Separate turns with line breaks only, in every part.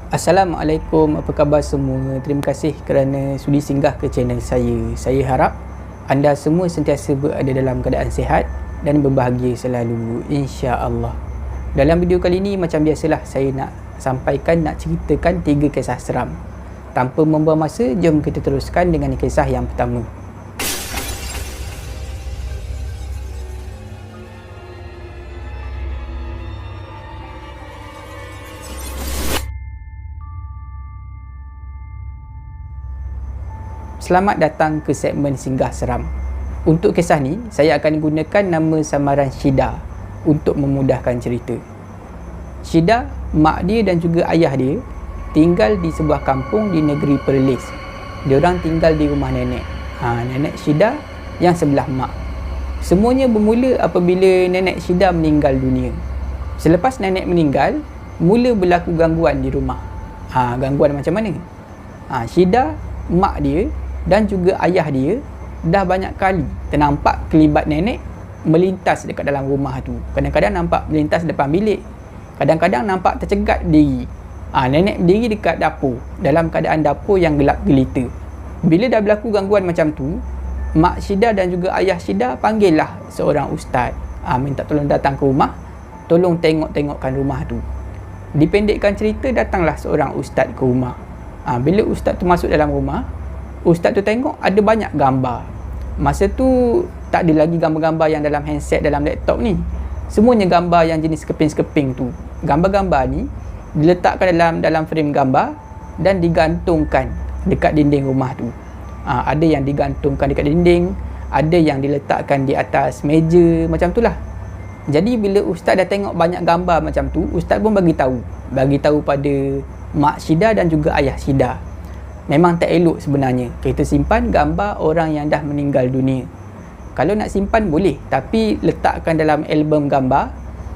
Assalamualaikum, apa khabar semua? Terima kasih kerana sudi singgah ke channel saya. Saya harap anda semua sentiasa berada dalam keadaan sihat dan berbahagia selalu, insya-Allah. Dalam video kali ini macam biasalah, saya nak ceritakan 3 kisah seram. Tanpa membuang masa, jom kita teruskan dengan kisah yang pertama. Selamat datang ke segmen Singgah Seram. Untuk kisah ni, saya akan gunakan nama samaran Syida untuk memudahkan cerita. Syida, mak dia dan juga ayah dia tinggal di sebuah kampung di negeri Perlis. Diorang tinggal di rumah nenek. Nenek Syida yang sebelah mak. Semuanya bermula apabila nenek Syida meninggal dunia. Selepas nenek meninggal, mula berlaku gangguan di rumah. Gangguan macam mana? Syida, mak dia dan juga ayah dia dah banyak kali ternampak kelibat nenek melintas dekat dalam rumah tu. Kadang-kadang nampak melintas depan bilik, kadang-kadang nampak tercegat diri. Nenek berdiri dekat dapur dalam keadaan dapur yang gelap gelita. Bila dah berlaku gangguan macam tu, mak Syida dan juga ayah Syida panggillah seorang ustaz, minta tolong datang ke rumah, tolong tengok-tengokkan rumah tu. Dipendekkan cerita, datanglah seorang ustaz ke rumah. Bila ustaz tu masuk dalam rumah, ustaz tu tengok ada banyak gambar. Masa tu tak ada lagi gambar-gambar yang dalam handset, dalam laptop ni. Semuanya gambar yang jenis keping-keping tu. Gambar-gambar ni diletakkan dalam frame gambar dan digantungkan dekat dinding rumah tu. Ada yang digantungkan dekat dinding, ada yang diletakkan di atas meja, macam tu lah. Jadi bila ustaz dah tengok banyak gambar macam tu, ustaz pun bagi tahu pada mak Syida dan juga ayah Syida. Memang tak elok sebenarnya kita simpan gambar orang yang dah meninggal dunia. Kalau nak simpan boleh, tapi letakkan dalam album gambar.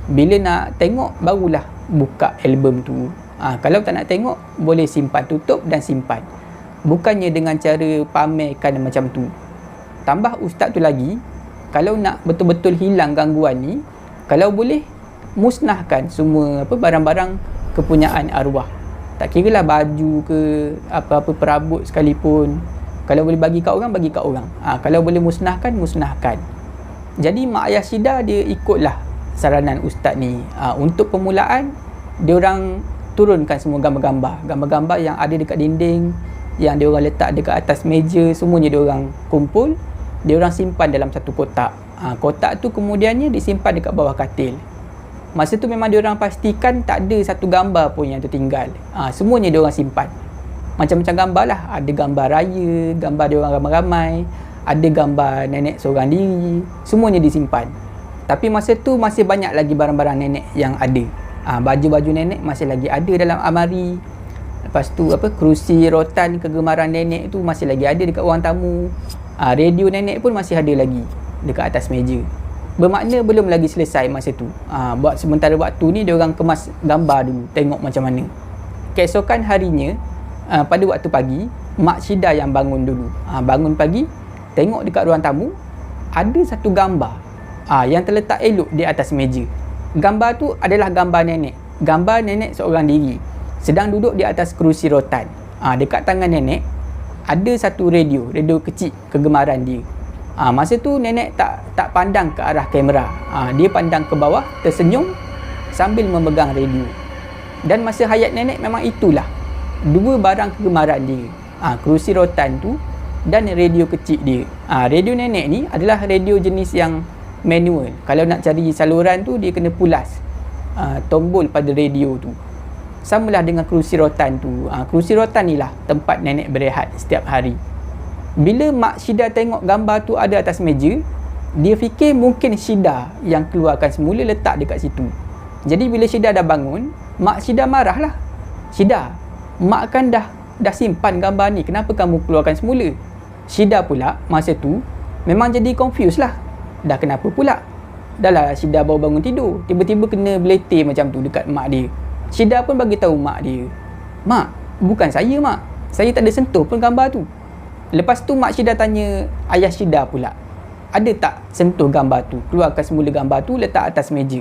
Bila nak tengok barulah buka album tu. Kalau tak nak tengok, boleh simpan, tutup dan simpan. Bukannya dengan cara pamerkan macam tu. Tambah ustaz tu lagi, kalau nak betul-betul hilang gangguan ni, kalau boleh musnahkan semua barang-barang kepunyaan arwah. Tak kira lah baju ke apa-apa perabot sekalipun. Kalau boleh bagi kat orang, bagi kat orang. Kalau boleh musnahkan, musnahkan. Jadi mak ayah Syida dia ikutlah saranan ustaz ni. Untuk permulaan, dia orang turunkan semua gambar-gambar. Gambar-gambar yang ada dekat dinding, yang dia orang letak dekat atas meja, semuanya dia orang kumpul, dia orang simpan dalam satu kotak. Kotak tu kemudiannya disimpan dekat bawah katil. Masa tu memang diorang pastikan tak ada satu gambar pun yang tertinggal. Semuanya diorang simpan. Macam-macam gambar lah. Ada gambar raya, gambar diorang ramai-ramai, ada gambar nenek seorang diri. Semuanya disimpan. Tapi masa tu masih banyak lagi barang-barang nenek yang ada. Baju-baju nenek masih lagi ada dalam almari. Lepas tu kerusi rotan kegemaran nenek tu masih lagi ada dekat ruang tamu. Radio nenek pun masih ada lagi dekat atas meja. Bermakna belum lagi selesai masa tu. Buat sementara waktu ni dia orang kemas gambar dulu, tengok macam mana. Keesokan harinya, pada waktu pagi, mak Syida yang bangun dulu. Bangun pagi, tengok dekat ruang tamu, ada satu gambar yang terletak elok di atas meja. Gambar tu adalah gambar nenek. Gambar nenek seorang diri, sedang duduk di atas kerusi rotan. Dekat tangan nenek ada satu radio kecil kegemaran dia. Masa tu nenek tak pandang ke arah kamera. Dia pandang ke bawah, tersenyum sambil memegang radio. Dan masa hayat nenek memang itulah dua barang kegemaran dia. Kerusi rotan tu dan radio kecil dia. Radio nenek ni adalah radio jenis yang manual. Kalau nak cari saluran tu, dia kena pulas tombol pada radio tu. Samalah dengan kerusi rotan tu. Kerusi rotan ni lah tempat nenek berehat setiap hari. Bila mak Syida tengok gambar tu ada atas meja, dia fikir mungkin Syida yang keluarkan semula letak dekat situ. Jadi bila Syida dah bangun, mak Syida marah lah. "Syida, mak kan dah simpan gambar ni, kenapa kamu keluarkan semula?" Syida pula masa tu memang jadi confused lah. Dah kenapa pula? Dah lah Syida baru bangun tidur, tiba-tiba kena beletir macam tu dekat mak dia. Syida pun bagi tahu mak dia, "Mak, bukan saya mak. Saya tak ada sentuh pun gambar tu." Lepas tu mak Syida tanya ayah Syida pula, "Ada tak sentuh gambar tu? Keluarkan semula gambar tu, letak atas meja."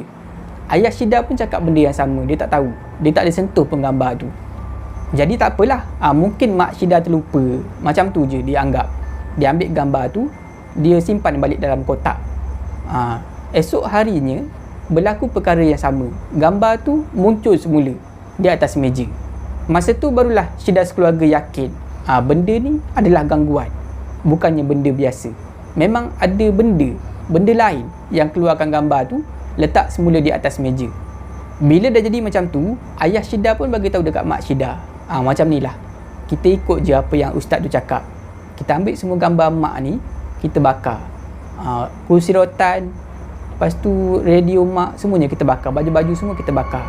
Ayah Syida pun cakap benda yang sama. Dia tak tahu. Dia tak ada sentuh pun gambar tu. Jadi tak apalah, mungkin Mak Syida terlupa, macam tu je dia anggap. Dia ambil gambar tu, dia simpan balik dalam kotak. Esok harinya berlaku perkara yang sama. Gambar tu muncul semula di atas meja. Masa tu barulah Syida sekeluarga yakin benda ni adalah gangguan, bukannya benda biasa. Memang ada benda lain yang keluarkan gambar tu, letak semula di atas meja. Bila dah jadi macam tu, ayah Syida pun bagi tahu dekat Mak Syida, macam ni lah, kita ikut je apa yang ustaz tu cakap. Kita ambil semua gambar mak ni, kita bakar. Kursi rotan, lepas tu radio mak, semuanya kita bakar. Baju-baju semua kita bakar.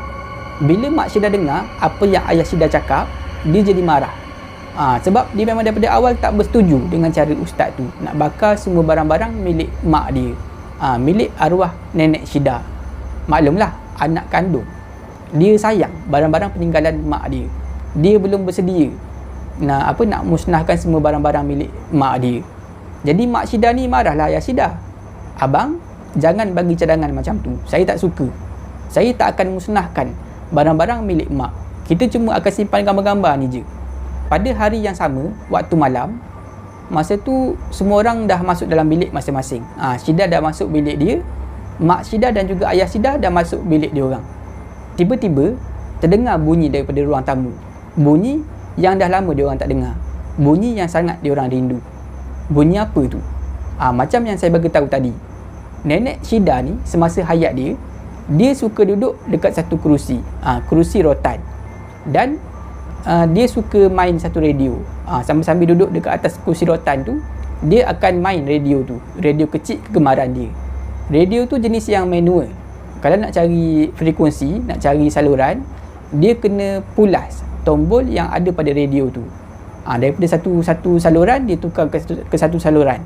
Bila Mak Syida dengar apa yang ayah Syida cakap, dia jadi marah. Sebab dia memang daripada awal tak bersetuju dengan cara ustaz tu nak bakar semua barang-barang milik mak dia, milik arwah nenek Syida. Maklumlah, anak kandung dia sayang barang-barang peninggalan mak dia. Dia belum bersedia nak musnahkan semua barang-barang milik mak dia. Jadi Mak Syida ni marahlah ayah Syida. Abang, jangan bagi cadangan macam tu. Saya tak suka. Saya tak akan musnahkan barang-barang milik mak. Kita cuma akan simpan gambar-gambar ni je. Pada hari yang sama, waktu malam, masa tu semua orang dah masuk dalam bilik masing-masing. Syida dah masuk bilik dia, Mak Syida dan juga ayah Syida dah masuk bilik dia orang. Tiba-tiba terdengar bunyi daripada ruang tamu. Bunyi yang dah lama dia orang tak dengar. Bunyi yang sangat dia orang rindu. Bunyi apa tu? Macam yang saya bagi tahu tadi. Nenek Syida ni semasa hayat dia, dia suka duduk dekat satu kerusi, kerusi rotan. Dan dia suka main satu radio. Sambil-sambil duduk dekat atas kerusi rotan tu, dia akan main radio tu, radio kecil kegemaran dia. Radio tu jenis yang manual. Kalau nak cari frekuensi, nak cari saluran, dia kena pulas tombol yang ada pada radio tu. Daripada satu saluran dia tukar ke satu saluran.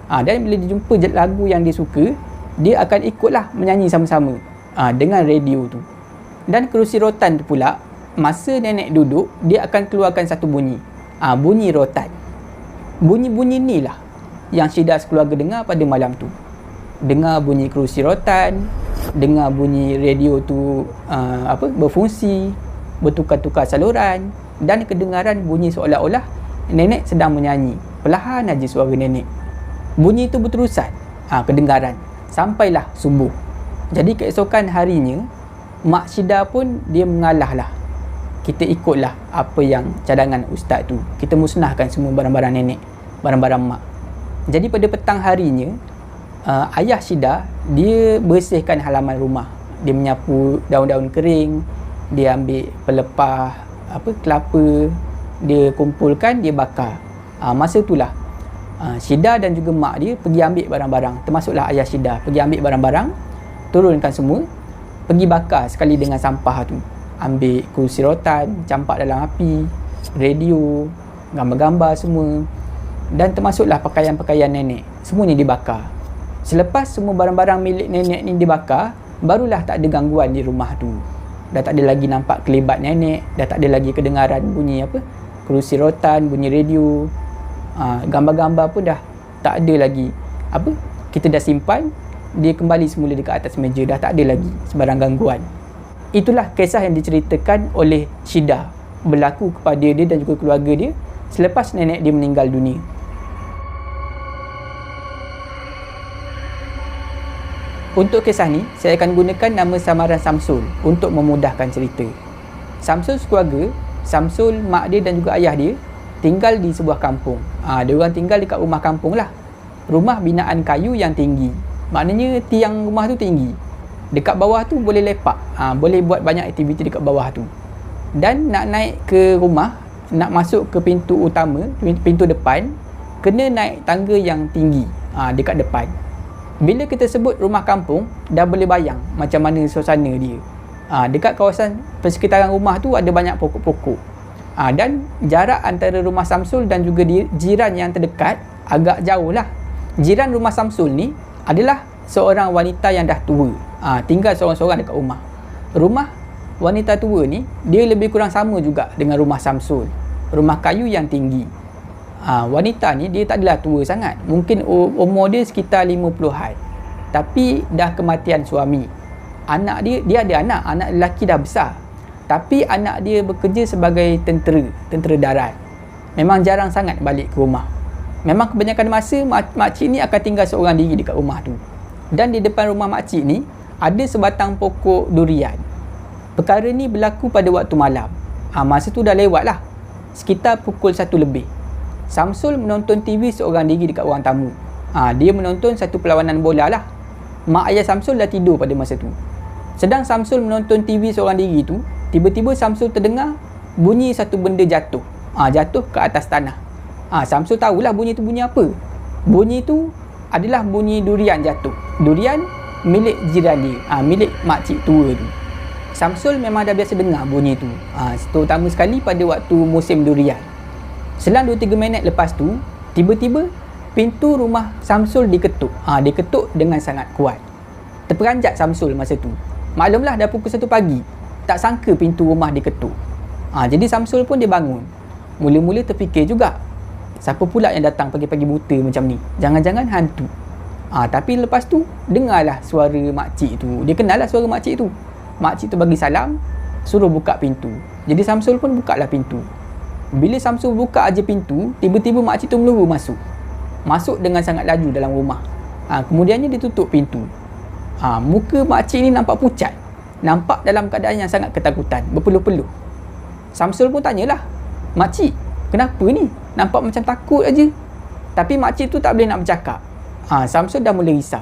Dan bila dia jumpa lagu yang dia suka, dia akan ikutlah menyanyi sama-sama dengan radio tu. Dan kerusi rotan tu pula, masa nenek duduk, dia akan keluarkan satu bunyi, bunyi rotan. Bunyi-bunyi ni lah yang Syida sekeluarga dengar pada malam tu. Dengar bunyi kerusi rotan, dengar bunyi radio tu berfungsi, bertukar-tukar saluran, dan kedengaran bunyi seolah-olah nenek sedang menyanyi. Perlahan aja suara nenek. Bunyi itu berterusan kedengaran sampailah subuh. Jadi keesokan harinya, Mak Syida pun dia mengalah lah. Kita ikutlah apa yang cadangan ustaz tu. Kita musnahkan semua barang-barang nenek, barang-barang mak. Jadi pada petang harinya, ayah Syida dia bersihkan halaman rumah. Dia menyapu daun-daun kering, dia ambil pelepah kelapa, dia kumpulkan, dia bakar. Masa itulah Syida dan juga mak dia pergi ambil barang-barang, termasuklah ayah Syida pergi ambil barang-barang, turunkan semua, pergi bakar sekali dengan sampah tu. Ambil kursi rotan, campak dalam api, radio, gambar-gambar semua, dan termasuklah pakaian-pakaian nenek, semuanya dibakar. Selepas semua barang-barang milik nenek ni dibakar, barulah tak ada gangguan di rumah tu. Dah tak ada lagi nampak kelibat nenek, dah tak ada lagi kedengaran bunyi kerusi rotan, bunyi radio, gambar-gambar pun dah tak ada lagi. Kita dah simpan, dia kembali semula dekat atas meja, dah tak ada lagi sebarang gangguan. Itulah kisah yang diceritakan oleh Syida berlaku kepada dia dan juga keluarga dia selepas nenek dia meninggal dunia. Untuk kisah ni, saya akan gunakan nama samaran Samsul untuk memudahkan cerita. Samsul sekeluarga, Samsul, mak dia dan juga ayah dia tinggal di sebuah kampung. Dia orang tinggal dekat rumah kampung lah. Rumah binaan kayu yang tinggi. Maknanya tiang rumah tu tinggi. Dekat bawah tu boleh lepak, boleh buat banyak aktiviti dekat bawah tu. Dan nak naik ke rumah, nak masuk ke pintu utama, pintu depan, kena naik tangga yang tinggi dekat depan. Bila kita sebut rumah kampung, dah boleh bayang macam mana suasana dia. Dekat kawasan persekitaran rumah tu ada banyak pokok-pokok. Dan jarak antara rumah Samsul dan juga jiran yang terdekat agak jauh lah. Jiran rumah Samsul ni adalah seorang wanita yang dah tua, tinggal seorang-seorang dekat rumah. Rumah wanita tua ni, dia lebih kurang sama juga dengan rumah Samsul. Rumah kayu yang tinggi. Wanita ni dia tak adalah tua sangat, mungkin umur dia sekitar 50-an, tapi dah kematian suami. Anak dia ada anak lelaki dah besar, Tapi anak dia bekerja sebagai tentera darat. Memang jarang sangat balik ke rumah. Memang kebanyakan masa makcik ni akan tinggal seorang diri dekat rumah tu. Dan di depan rumah makcik ni ada sebatang pokok durian. Perkara ni berlaku pada waktu malam. Masa tu dah lewat lah, sekitar pukul 1 lebih. Samsul menonton TV seorang diri dekat ruang tamu. Dia menonton satu perlawanan bola lah. Mak ayah Samsul dah tidur pada masa tu. Sedang Samsul menonton TV seorang diri tu, tiba-tiba Samsul terdengar bunyi satu benda jatuh. Jatuh ke atas tanah. Samsul tahulah bunyi tu bunyi apa. Bunyi tu adalah bunyi durian jatuh. Durian milik jiran dia, milik makcik tua tu. Samsul memang dah biasa dengar bunyi tu, terutama sekali pada waktu musim durian. Selang 2-3 minit lepas tu, tiba-tiba pintu rumah Samsul diketuk. Diketuk dengan sangat kuat. Terperanjat Samsul masa tu. Maklumlah dah pukul 1 pagi. Tak sangka pintu rumah diketuk. Jadi Samsul pun dia bangun. Mula-mula terfikir juga, siapa pula yang datang pagi-pagi buta macam ni? Jangan-jangan hantu. Tapi lepas tu dengarlah suara makcik tu. Dia kenal lah suara makcik tu. Makcik tu bagi salam, suruh buka pintu. Jadi Samsul pun bukalah pintu. Bila Samsul buka aja pintu, tiba-tiba makcik tu meluru masuk dengan sangat laju dalam rumah. Kemudiannya dia tutup pintu. Muka makcik ni nampak pucat, nampak dalam keadaan yang sangat ketakutan, berpeluh-peluh. Samsul pun tanyalah, "Makcik, kenapa ni? Nampak macam takut aja." Tapi makcik tu tak boleh nak bercakap. Samsul dah mula risau.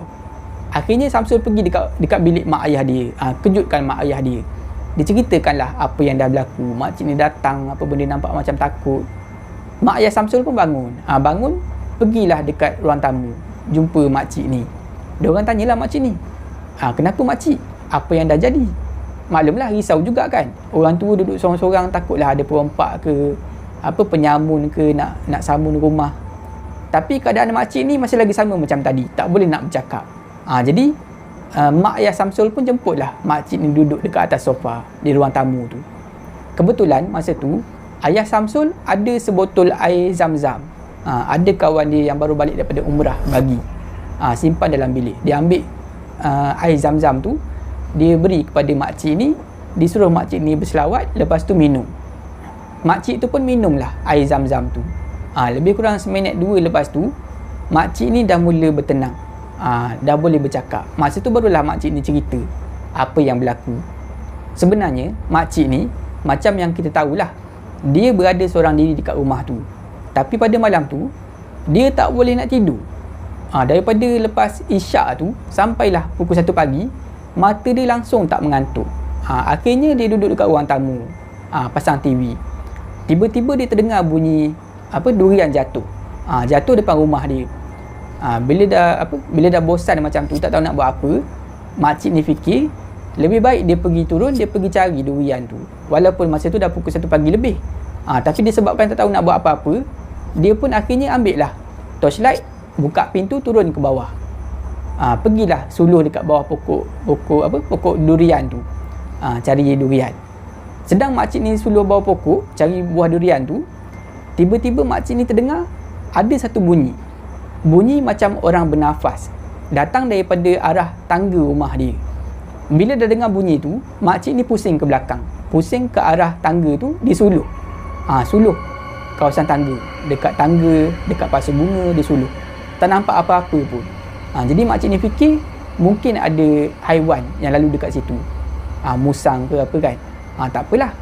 Akhirnya Samsul pergi dekat bilik mak ayah dia. Kejutkan mak ayah dia. Dia ceritakanlah apa yang dah berlaku. Makcik ni datang, apa benda nampak macam takut. Mak ayah Samsul pun bangun. Bangun, pergilah dekat ruang tamu, jumpa makcik ni. Diorang tanyalah makcik ni, "Kenapa makcik? Apa yang dah jadi?" Maklumlah risau juga kan. Orang tua duduk sorang-sorang, takutlah ada perompak ke, penyamun ke nak samun rumah. Tapi keadaan makcik ni masih lagi sama macam tadi, tak boleh nak bercakap. Jadi mak ayah Samsul pun jemputlah makcik ni duduk dekat atas sofa di ruang tamu tu. Kebetulan masa tu ayah Samsul ada sebotol air zam-zam. Ada kawan dia yang baru balik daripada umrah bagi. Simpan dalam bilik. Dia ambil air zam-zam tu, dia beri kepada makcik ni, disuruh makcik ni berselawat, lepas tu minum. Makcik tu pun minumlah air zam-zam tu. Lebih kurang seminit 2 lepas tu, makcik ni dah mula bertenang. Dah boleh bercakap. Masa tu barulah makcik ni cerita apa yang berlaku. Sebenarnya makcik ni, macam yang kita tahulah, dia berada seorang diri dekat rumah tu. Tapi pada malam tu, dia tak boleh nak tidur. Daripada lepas isyak tu sampailah pukul 1 pagi, mata dia langsung tak mengantuk. Akhirnya dia duduk dekat ruang tamu, pasang TV. Tiba-tiba dia terdengar bunyi durian jatuh. Jatuh depan rumah dia. Bila dah bosan macam tu, tak tahu nak buat apa, makcik ni fikir lebih baik dia pergi turun, dia pergi cari durian tu. Walaupun masa tu dah pukul 1 pagi lebih. Tapi disebabkan tak tahu nak buat apa-apa, dia pun akhirnya ambil lah torchlight, buka pintu, turun ke bawah. Pergilah suluh dekat bawah pokok durian tu, cari durian. Sedang makcik ni suluh bawah pokok cari buah durian tu, tiba-tiba makcik ni terdengar ada satu bunyi macam orang bernafas, datang daripada arah tangga rumah dia. Bila dah dengar bunyi tu, makcik ni pusing ke belakang, pusing ke arah tangga tu, dia suluh. Suluh kawasan tangga, dekat pasu bunga, dia suluh. Tak nampak apa-apa pun. Jadi makcik ni fikir mungkin ada haiwan yang lalu dekat situ, musang ke apa kan. Tak apalah,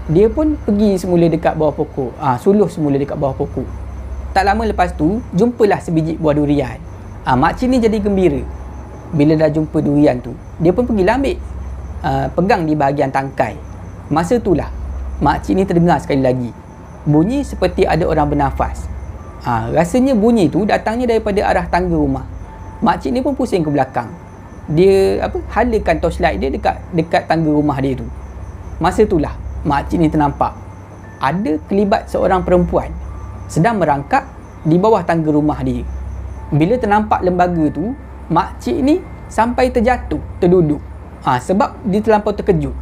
dia pun pergi semula dekat bawah pokok, suluh semula dekat bawah pokok. Tak lama lepas tu, jumpalah sebiji buah durian. Makcik ni jadi gembira bila dah jumpa durian tu. Dia pun pergilah ambil, pegang di bahagian tangkai. Masa itulah makcik ni terdengar sekali lagi bunyi seperti ada orang bernafas. Rasanya bunyi tu datangnya daripada arah tangga rumah. Makcik ni pun pusing ke belakang. Dia halakan torchlight dia dekat tangga rumah dia tu. Masa itulah makcik ni ternampak ada kelibat seorang perempuan sedang merangkak di bawah tangga rumah dia. Bila ternampak lembaga tu, makcik ni sampai terjatuh, terduduk. Sebab dia terlampau terkejut.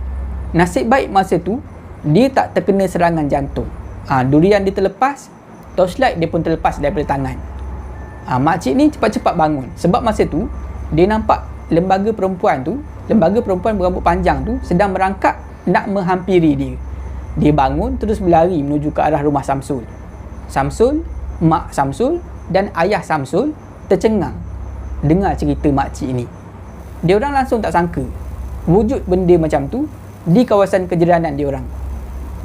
Nasib baik masa tu dia tak terkena serangan jantung. Durian dia terlepas, torchlight dia pun terlepas daripada tangan. Makcik ni cepat-cepat bangun, sebab masa tu dia nampak lembaga perempuan berambut panjang tu sedang merangkak nak menghampiri dia. Dia bangun terus berlari menuju ke arah rumah Samsul. Samsul, mak Samsul dan ayah Samsul tercengang dengar cerita makcik ni. Dia orang langsung tak sangka wujud benda macam tu di kawasan kejiranan dia orang.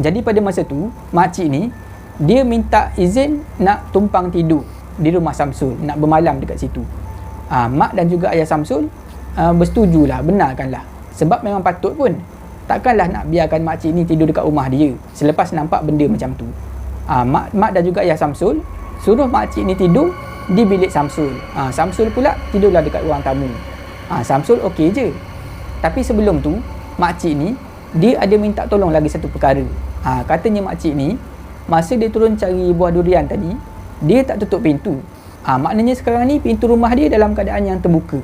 Jadi pada masa tu, makcik ni dia minta izin nak tumpang tidur di rumah Samsul, nak bermalam dekat situ. Mak dan juga ayah Samsul bersetujulah, benarkanlah. Sebab memang patut pun. Takkanlah nak biarkan makcik ni tidur dekat rumah dia selepas nampak benda macam tu. Mak dan juga ayah Samsul suruh makcik ni tidur di bilik Samsul. Samsul pula tidurlah dekat ruang tamu. Samsul okey je. Tapi sebelum tu, makcik ni dia ada minta tolong lagi satu perkara. Katanya makcik ni masa dia turun cari buah durian tadi, dia tak tutup pintu. Maknanya sekarang ni pintu rumah dia dalam keadaan yang terbuka.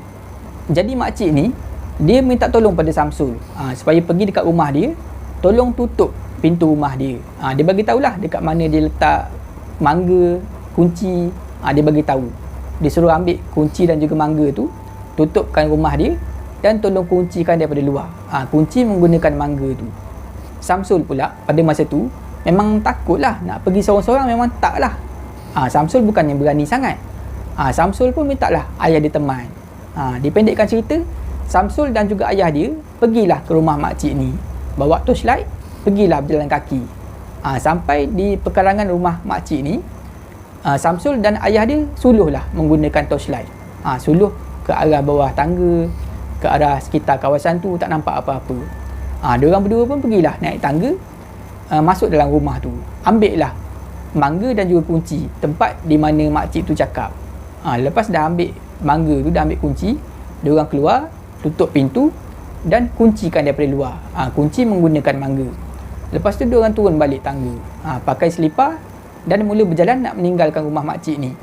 Jadi makcik ni dia minta tolong pada Samsul supaya pergi dekat rumah dia, tolong tutup pintu rumah dia. Dia bagi tahulah dekat mana dia letak mangga, kunci. Dia bagi tahu. Dia suruh ambil kunci dan juga mangga tu, tutupkan rumah dia dan tolong kuncikan daripada luar. Kunci menggunakan mangga tu. Samsul pula pada masa tu memang takutlah nak pergi seorang-seorang, memang taklah. Samsul bukannya berani sangat. Samsul pun mintalah ayah dia teman. Dipendekkan cerita, Samsul dan juga ayah dia pergilah ke rumah makcik ni. Bawa torchlight, pergilah berjalan kaki. Sampai di pekarangan rumah makcik ni, Samsul dan ayah dia suluhlah menggunakan torchlight. Suluh ke arah bawah tangga, ke arah sekitar kawasan tu, tak nampak apa-apa. Diorang berdua pun pergilah naik tangga, masuk dalam rumah tu. Ambil lah mangga dan juga kunci tempat di mana makcik tu cakap. Lepas dah ambil mangga tu, dah ambil kunci, diorang keluar, tutup pintu dan kuncikan daripada luar. Kunci menggunakan mangga. Lepas tu diorang turun balik tangga, pakai selipar dan mula berjalan nak meninggalkan rumah makcik ni.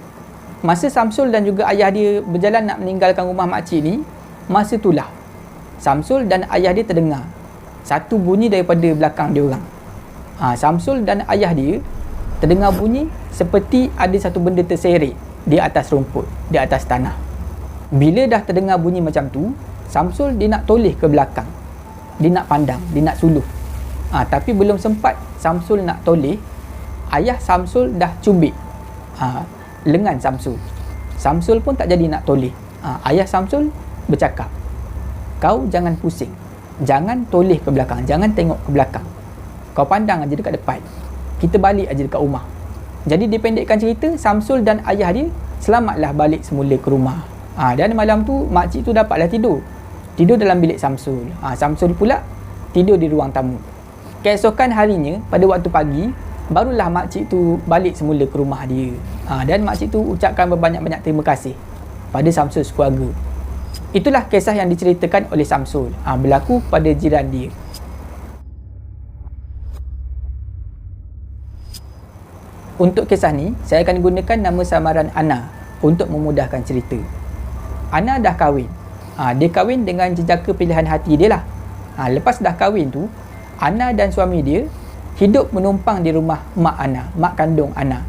Masa Samsul dan juga ayah dia berjalan nak meninggalkan rumah makcik ni, masa itulah Samsul dan ayah dia terdengar satu bunyi daripada belakang dia orang. Samsul dan ayah dia terdengar bunyi seperti ada satu benda terseret di atas rumput, di atas tanah. Bila dah terdengar bunyi macam tu, Samsul dia nak toleh ke belakang. Dia nak pandang, dia nak suluh. Tapi belum sempat Samsul nak toleh, ayah Samsul dah cubit lengan Samsul. Samsul pun tak jadi nak toleh. Ayah Samsul bercakap, "Kau jangan pusing. Jangan toleh ke belakang, jangan tengok ke belakang. Kau pandang aja dekat depan. Kita balik aja dekat rumah." Jadi dipendekkan cerita, Samsul dan ayah dia selamatlah balik semula ke rumah. Dan malam tu makcik tu dapatlah tidur dalam bilik Samsul. Samsul pula tidur di ruang tamu. Keesokan harinya pada waktu pagi, barulah makcik tu balik semula ke rumah dia. Dan makcik tu ucapkan berbanyak-banyak terima kasih pada Samsul sekeluarga. Itulah kisah yang diceritakan oleh Samsul, berlaku pada jiran dia. Untuk kisah ni, saya akan gunakan nama samaran Ana untuk memudahkan cerita. Ana dah kahwin. Dia kahwin dengan jejaka pilihan hati dia lah. Lepas dah kahwin tu, Ana dan suami dia hidup menumpang di rumah mak Ana, mak kandung Ana.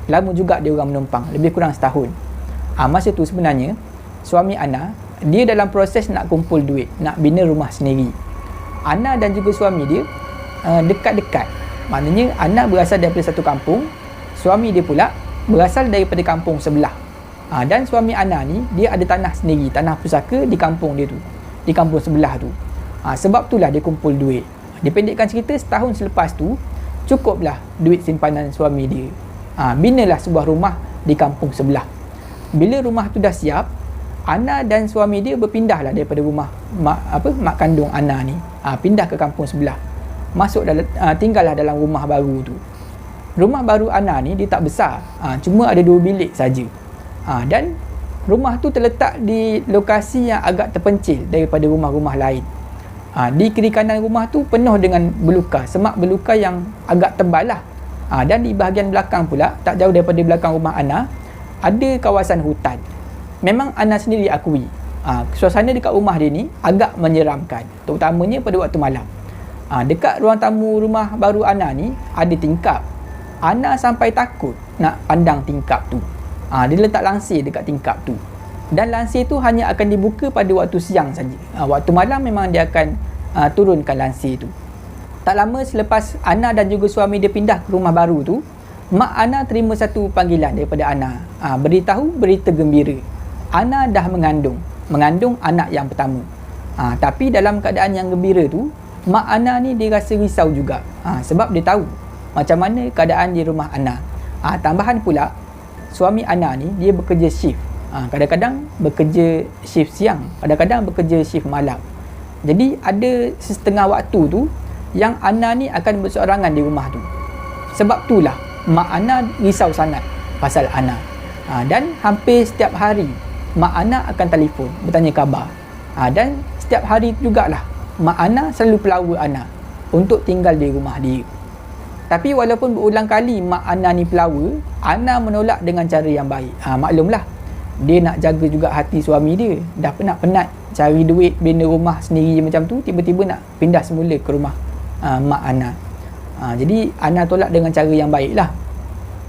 Lama juga dia orang menumpang, lebih kurang setahun. Masa tu sebenarnya, suami Ana, dia dalam proses nak kumpul duit, nak bina rumah sendiri. Ana dan juga suami dia dekat-dekat. Maknanya Ana berasal daripada satu kampung, suami dia pula berasal daripada kampung sebelah. Dan suami Ana ni, dia ada tanah sendiri, tanah pusaka di kampung dia tu, di kampung sebelah tu. Sebab itulah dia kumpul duit. Dipendekkan cerita, setahun selepas tu cukuplah duit simpanan suami dia. Binalah sebuah rumah di kampung sebelah. Bila rumah tu dah siap, Ana dan suami dia berpindahlah daripada rumah mak kandung Ana ni, pindah ke kampung sebelah. Masuk dalam, tinggallah dalam rumah baru tu. Rumah baru Ana ni dia tak besar, cuma ada 2 bilik saja. Dan rumah tu terletak di lokasi yang agak terpencil daripada rumah-rumah lain. Di kiri kanan rumah tu penuh dengan belukar, semak belukar yang agak tebal lah. Dan di bahagian belakang pula, tak jauh daripada belakang rumah Ana, ada kawasan hutan. Memang Ana sendiri akui, suasana dekat rumah dia ni agak menyeramkan, terutamanya pada waktu malam. Dekat ruang tamu rumah baru Ana ni ada tingkap. Ana sampai takut nak pandang tingkap tu. Dia letak lansir dekat tingkap tu. Dan lansir tu hanya akan dibuka pada waktu siang saja. Waktu malam memang dia akan turunkan lansir tu. Tak lama selepas Ana dan juga suami dia pindah ke rumah baru tu, mak Ana terima satu panggilan daripada Ana. Beritahu berita gembira. Ana dah mengandung anak yang pertama. Tapi dalam keadaan yang gembira tu, mak Ana ni dia rasa risau juga. Sebab dia tahu macam mana keadaan di rumah Ana. Tambahan pula, suami Ana ni dia bekerja shift. Kadang-kadang bekerja shift siang, kadang-kadang bekerja shift malam. Jadi ada setengah waktu tu yang Ana ni akan berseorangan di rumah tu. Sebab itulah mak Ana risau sangat pasal Ana. Dan hampir setiap hari mak Ana akan telefon bertanya khabar. Dan setiap hari jugalah mak Ana selalu pelawa Ana untuk tinggal di rumah dia. Tapi walaupun berulang kali mak Ana ni pelawa, Ana menolak dengan cara yang baik. Maklumlah, dia nak jaga juga hati suami dia. Dah penat-penat cari duit bina rumah sendiri macam tu, tiba-tiba nak pindah semula ke rumah mak Ana. Jadi Ana tolak dengan cara yang baik lah.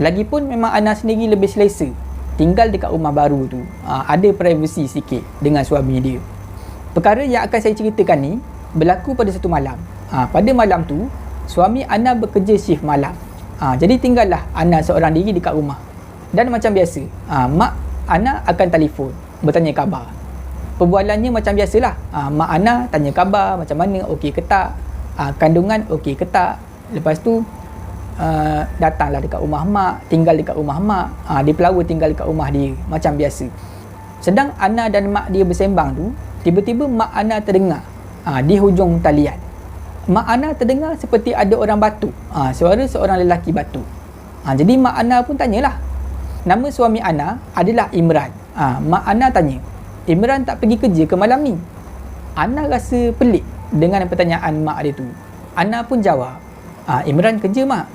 Lagipun memang Ana sendiri lebih selesa tinggal dekat rumah baru tu. Ada privacy sikit dengan suami dia. Perkara yang akan saya ceritakan ni berlaku pada satu malam. Pada malam tu suami Ana bekerja shift malam. Jadi tinggallah Ana seorang diri dekat rumah. Dan macam biasa, mak Ana akan telefon bertanya khabar. Perbualannya macam biasalah. Mak Ana tanya khabar macam mana, okey ke tak, kandungan okey ke tak. Lepas tu datanglah dekat rumah mak, tinggal dekat rumah mak. Dia pelawa tinggal dekat rumah dia macam biasa. Sedang Ana dan mak dia bersembang tu, tiba-tiba mak Ana terdengar di hujung talian. Mak Ana terdengar seperti ada orang batuk. Suara seorang lelaki batuk. Jadi mak Ana pun tanyalah. Nama suami Ana adalah Imran. Mak Ana tanya, Imran tak pergi kerja ke malam ni? Ana rasa pelik dengan pertanyaan mak dia tu. Ana pun jawab, Imran kerja mak.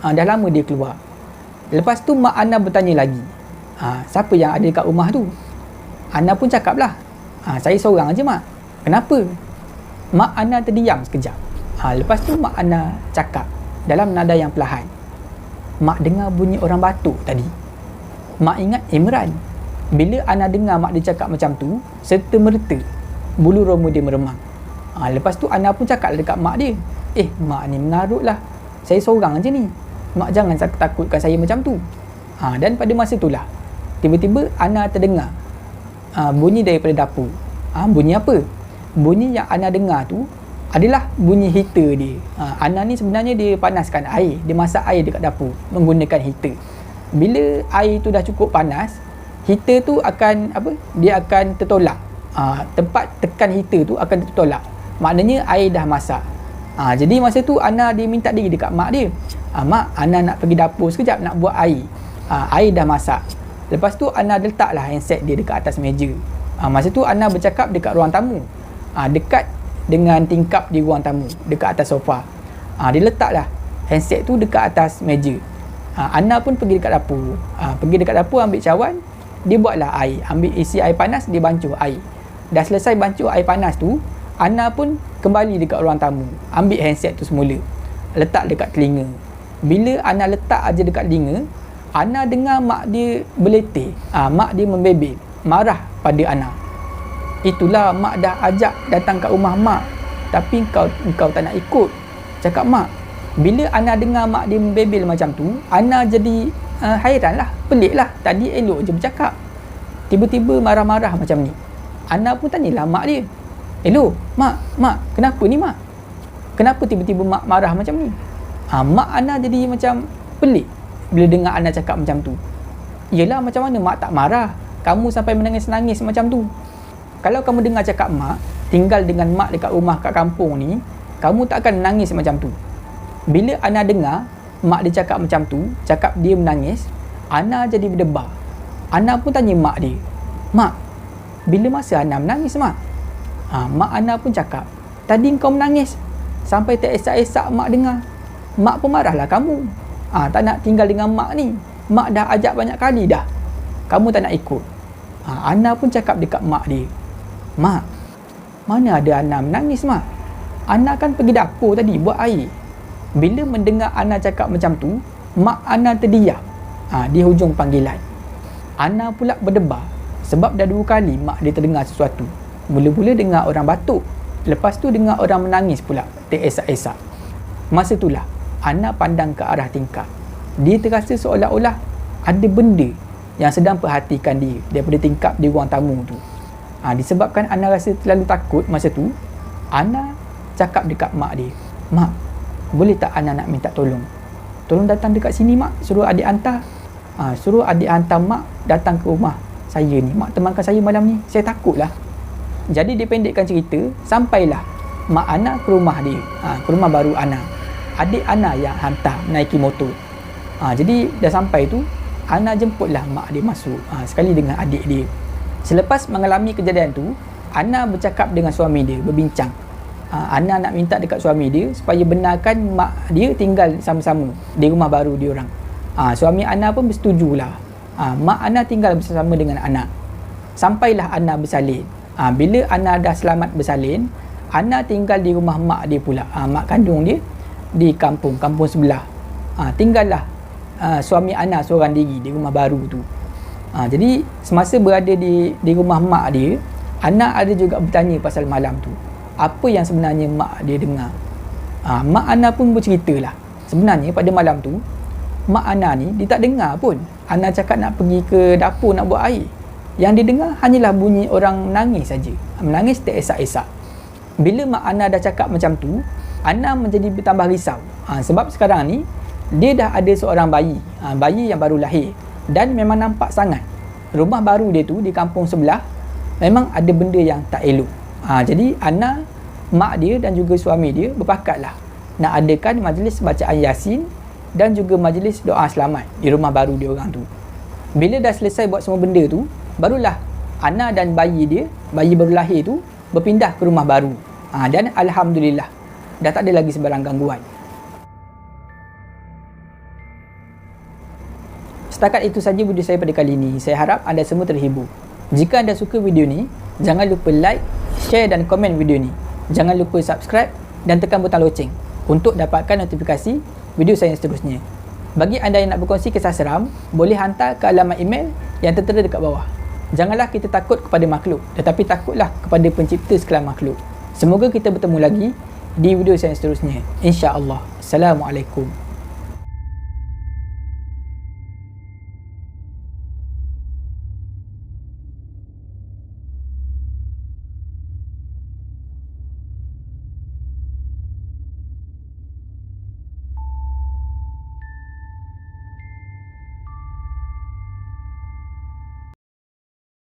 Dah lama dia keluar. Lepas tu mak Ana bertanya lagi, siapa yang ada dekat rumah tu? Ana pun cakaplah, saya seorang aja mak. Kenapa? Mak Ana terdiam sekejap. Lepas tu mak Ana cakap dalam nada yang perlahan, mak dengar bunyi orang batuk tadi. Mak ingat Imran. Bila Ana dengar mak dia cakap macam tu, serta-merta bulu roma dia meremang. Lepas tu Ana pun cakap dekat mak dia, mak ni mengarut lah, saya seorang je ni, mak jangan takutkan saya macam tu. Dan pada masa itulah tiba-tiba Ana terdengar bunyi daripada dapur. Bunyi apa? Bunyi yang Ana dengar tu adalah bunyi heater dia. Ana ni sebenarnya dia panaskan air, dia masak air dekat dapur menggunakan heater. Bila air tu dah cukup panas, heater tu akan dia akan tertolak. Tempat tekan heater tu akan tertolak. Maknanya air dah masak. Jadi masa tu Ana dia minta diri dekat mak dia. Mak, Ana nak pergi dapur sekejap nak buat air. Air dah masak. Lepas tu Ana letaklah handset dia dekat atas meja. Masa tu Ana bercakap dekat ruang tamu. Dekat dengan tingkap di ruang tamu, dekat atas sofa. Dia letaklah handset tu dekat atas meja. Ana pun pergi dekat dapur. Pergi dekat dapur ambil cawan, dia buatlah air, ambil isi air panas, dia bancuh air. Dah selesai bancuh air panas tu, Ana pun kembali dekat ruang tamu, ambil handset tu semula, letak dekat telinga. Bila Ana letak aja dekat telinga, Ana dengar mak dia beletih. Mak dia membebel, marah pada Ana. Itulah mak dah ajak datang kat rumah mak, tapi engkau tak nak ikut, cakap mak. Bila Ana dengar mak dia membebel macam tu, Ana jadi hairan lah, pelik lah. Tadi elok je bercakap, tiba-tiba marah-marah macam ni. Ana pun tanyalah mak dia, hello mak, kenapa ni mak? Kenapa tiba-tiba mak marah macam ni? Mak Ana jadi macam pelik bila dengar Ana cakap macam tu. Yelah, macam mana mak tak marah? Kamu sampai menangis-nangis macam tu. Kalau kamu dengar cakap mak, tinggal dengan mak dekat rumah kat kampung ni, kamu tak akan menangis macam tu. Bila Ana dengar mak dia cakap macam tu, cakap dia menangis, Ana jadi berdebar. Ana pun tanya mak dia, mak, bila masa Ana menangis mak? Mak Ana pun cakap, tadi kau menangis sampai tak esak-esak mak dengar. Mak pun marahlah kamu. Tak nak tinggal dengan mak ni. Mak dah ajak banyak kali dah, kamu tak nak ikut. Ana pun cakap dekat mak dia, mak, mana ada Ana menangis mak? Ana kan pergi dapur tadi buat air. Bila mendengar Ana cakap macam tu, mak Ana terdiam di hujung panggilan. Ana pula berdebar sebab dah 2 kali mak dia terdengar sesuatu. Mula-mula dengar orang batuk, lepas tu dengar orang menangis pula, teresak-esak. Masa itulah Ana pandang ke arah tingkap. Dia terasa seolah-olah ada benda yang sedang perhatikan dia daripada tingkap di ruang tamu tu. Disebabkan Ana rasa terlalu takut masa tu, Ana cakap dekat mak dia, "Mak, boleh tak Ana nak minta tolong? Tolong datang dekat sini mak, suruh adik hantar. Suruh adik hantar mak datang ke rumah saya ni. Mak temankan saya malam ni, saya takut lah." Jadi dipendekkan cerita, sampailah mak Ana ke rumah dia, ke rumah baru Ana. Adik Ana yang hantar menaiki motor. Jadi dah sampai tu, Ana jemputlah mak dia masuk, sekali dengan adik dia. Selepas mengalami kejadian tu, Ana bercakap dengan suami dia, berbincang. Ana nak minta dekat suami dia supaya benarkan mak dia tinggal sama-sama di rumah baru dia orang. Suami Ana pun bersetujulah. Mak Ana tinggal bersama dengan Ana. Sampailah Ana bersalin. Bila Ana dah selamat bersalin, Ana tinggal di rumah mak dia pula, mak kandung dia di kampung sebelah. Tinggallah suami Ana seorang diri di rumah baru tu. Jadi semasa berada di rumah mak dia, Ana ada juga bertanya pasal malam tu, apa yang sebenarnya mak dia dengar. Mak Ana pun berceritalah, sebenarnya pada malam tu mak Ana ni dia tak dengar pun Ana cakap nak pergi ke dapur nak buat air. Yang dia dengar hanyalah bunyi orang menangis saja, menangis teresak-esak. Bila mak Ana dah cakap macam tu, Ana menjadi bertambah risau. Sebab sekarang ni dia dah ada seorang bayi, bayi yang baru lahir, dan memang nampak sangat rumah baru dia tu di kampung sebelah memang ada benda yang tak elok. Jadi Ana, mak dia dan juga suami dia berpakatlah nak adakan majlis bacaan Yasin dan juga majlis doa selamat di rumah baru dia orang tu. Bila dah selesai buat semua benda tu, barulah Ana dan bayi dia, bayi baru lahir tu, berpindah ke rumah baru. Dan alhamdulillah dah tak ada lagi sebarang gangguan. Setakat itu saja video saya pada kali ini. Saya harap anda semua terhibur. Jika anda suka video ni, jangan lupa like, share dan komen video ni. Jangan lupa subscribe dan tekan butang loceng untuk dapatkan notifikasi video saya yang seterusnya. Bagi anda yang nak berkongsi kisah seram, boleh hantar ke alamat email yang tertera dekat bawah. Janganlah kita takut kepada makhluk, tetapi takutlah kepada pencipta sekalian makhluk. Semoga kita bertemu lagi di video saya yang seterusnya. InsyaAllah. Assalamualaikum.